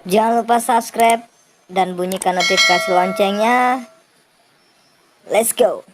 Jangan lupa subscribe dan bunyikan notifikasi loncengnya. Let's go.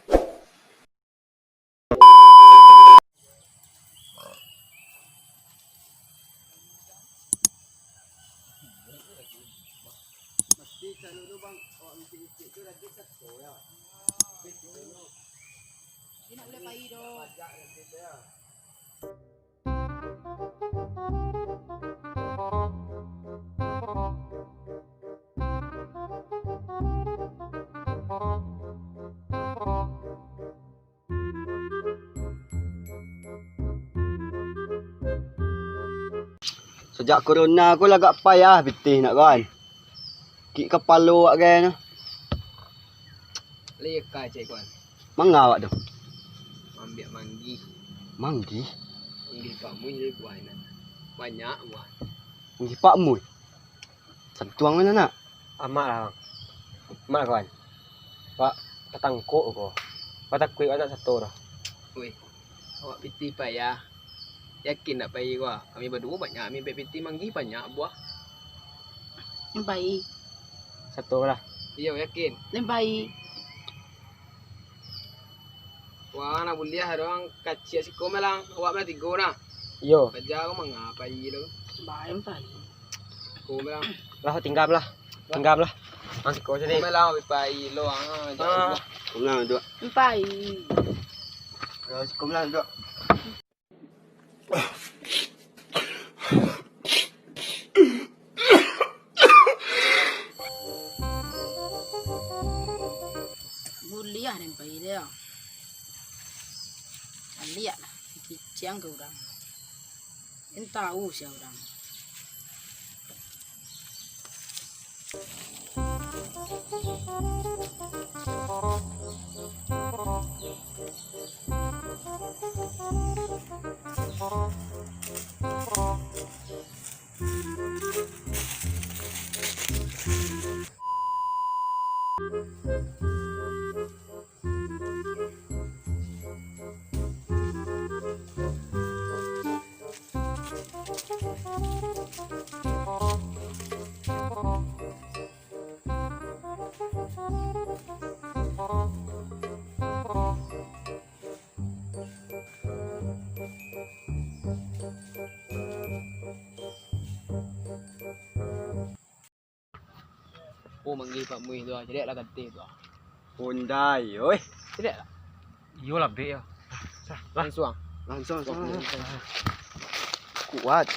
Sejak corona aku agak payah betih nak kawan. Kik kepala awak kan. Leka cik kawan. Mangga awak tu? Ambil manggi. Manggi? Manggi pak mu jadi buah nak. Banyak buah. Manggi pak mu. Sentuang mana nak? Amak lah bang. Amak lah kawan. Pak ketangkuk ko. Pak tak kuih anak satu dah. Weh. Awak piti payah. Yakin nak payah gua? Kami berdua banyak. Kami piti manggi banyak buah. Baik. Satu lah. Iya yakin. Baik. Wah nak buliah orang kacik si komelang. Awak mana tiga orang. Yo. Kerja kau mengapa tu? Baik baik. Komelang. Lah tinggam lah. Tinggam lah. Masih kau jadi. Komelang payah lo ah. Kumlang duk. Baik. Kumlang duk. Buliah dan baik dia. Lihatlah. Kicang ke orang. Entah tahu siapa orang. Oh manggi pak mu tu. Jadi lah kata tu. Pondai oi. Tidak lah. Yo lah be ya. Langsung. Langsung. Kuat.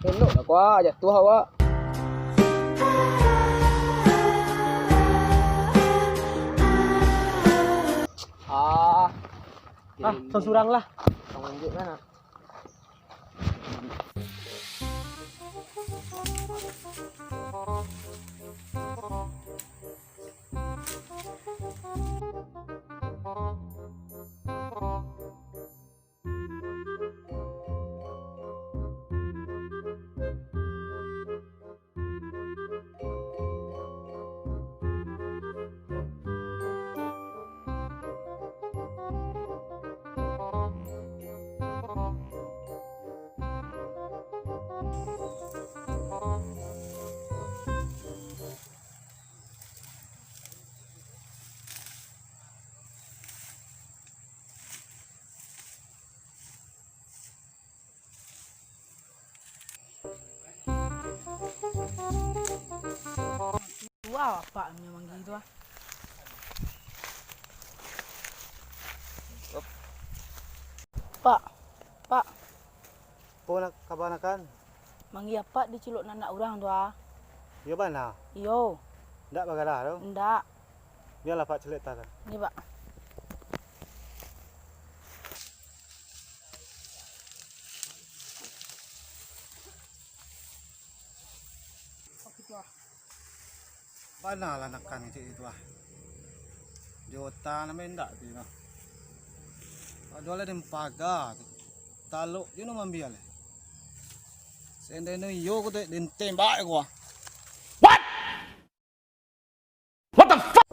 Elok lah kuah. Jatuh awak. Sesurang lah. Kau lanjut kan? Wow, apa memang gitu ah. Pak. Po nak kabar kan? Mangi apa diciluk anak orang tu ah. Ya bana. Yo, Ndak bagalah tu. ndak. Biarlah Pak celik tak. Ni pak. Bana lah nakan itu ah. Jota namanya ndak tu noh. Dua lah dem pagar. Taluk you no mambial. Sende no yo ko den tembak ko. What the fuck?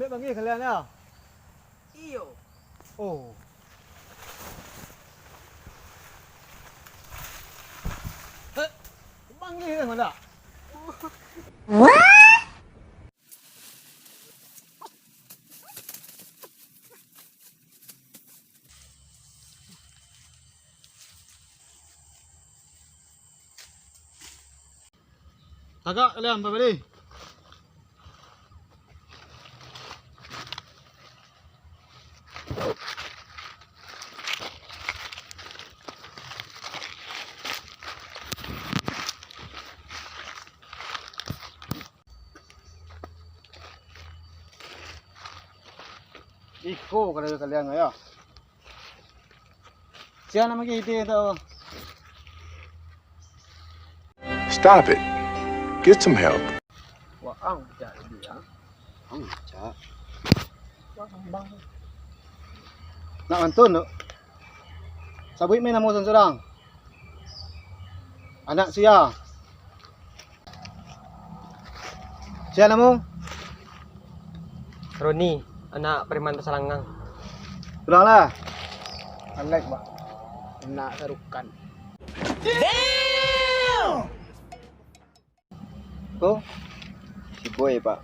panggil kalian ya? Iyo. Oh. Panggil mana? Agak kalian apa tadi? Iko kalau kalian ya. Siapa nama kita itu? Stop it. Get some help. Waang cak dia. Cak. Nak mantun tu. Sabui main nama seorang. Anak sia. Sia namu? Roni, anak preman tersalangang. Pulanglah. Alek pak. Nak sarukan. Oh. Si boy pak.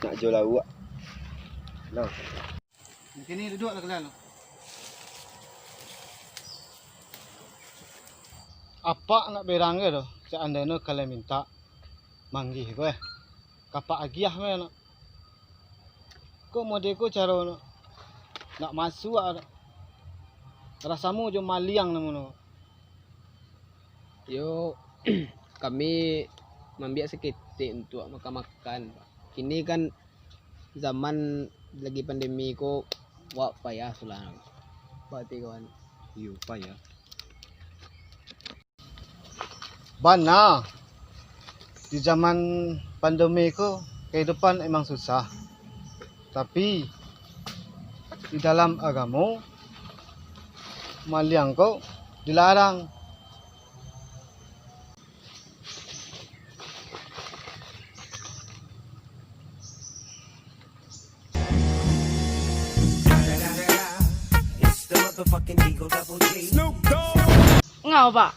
Nak jual awak. Lah. Mungkin ni duduklah kalian. Apa nak berang ke tu? Seandainya kalian minta manggih gue. Kapak agiah me nak. Kau model ko cara nak masuk ada. Rasamu jo maliang namun. Yo kami membiak seketik untuk makan-makan. Kini kan zaman lagi pandemi ko wak payah sulang. Berarti kawan. Yo payah. Bana. Di zaman pandemi ko kehidupan emang susah. Tapi di dalam agama maliang ko dilarang. Ngau pak.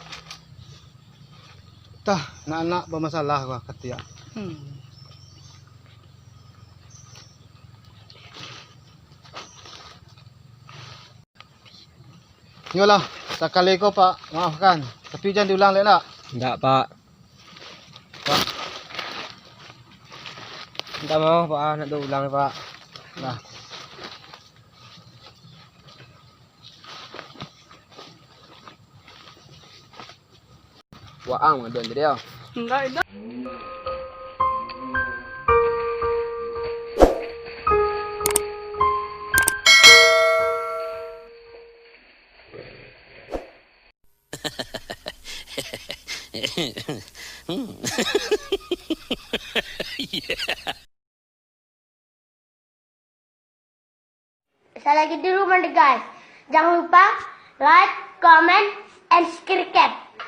Tah, nak-nak bermasalah gua ketia. Yolah, sekali ko pak, maafkan. Tapi jangan diulang lagi nak. Enggak, Pak. Pak, Minta maaf, Pak. Nak ulang, Pak. nah. Waang ngaduan jadi ya. Enggak itu. Saya lagi di rumah deh guys. Jangan lupa like, comment, and subscribe.